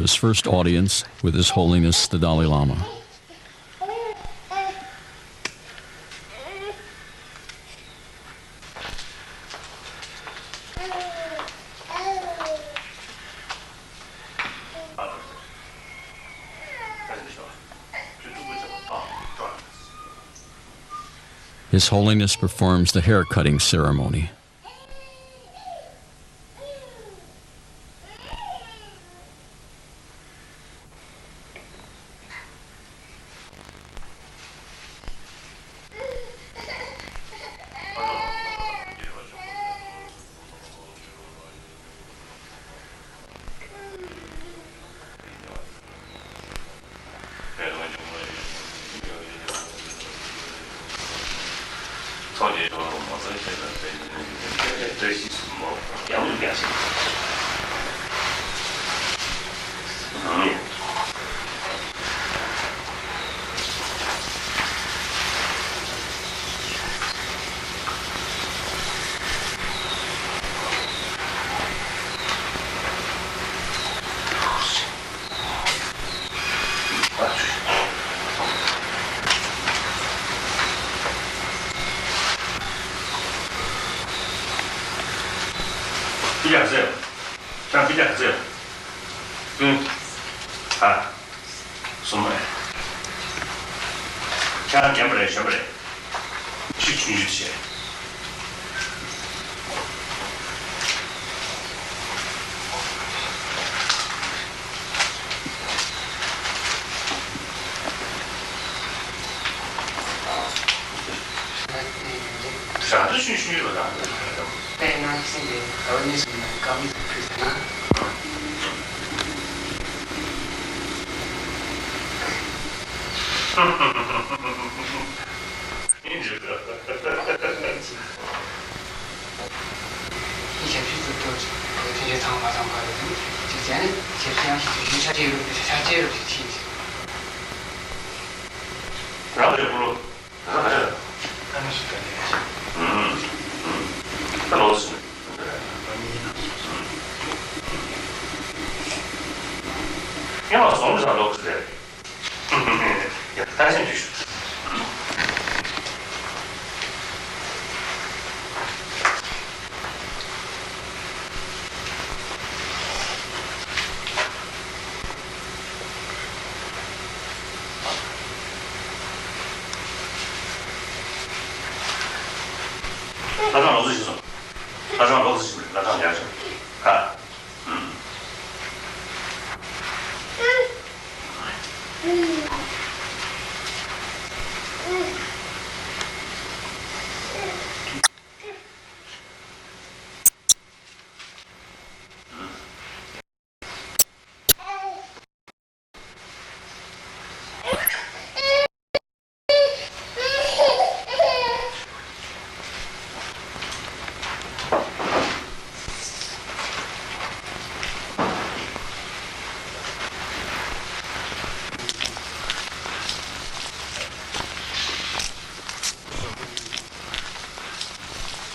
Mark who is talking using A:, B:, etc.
A: his first audience with His Holiness the Dalai Lama. His Holiness performs the hair-cutting ceremony.
B: 비교하세요. 자, 비교하세요. 손만. 자, 개물에, 셔물에. 시춘유치. 자, 아주 시춘유치다.
C: Pena sendiri, kalau ini sebenarnya kami di sana.
B: Ini juga.
C: 以前是都这些长发长发的，就这样的，就这样就下街路去听。
B: 然后就不录，然后就，
C: 他们是干这个。
B: 那老师。今はそんなロックで、いや大変でしょ。拉上楼子去走，拉上楼子去，拉上牙齿，看。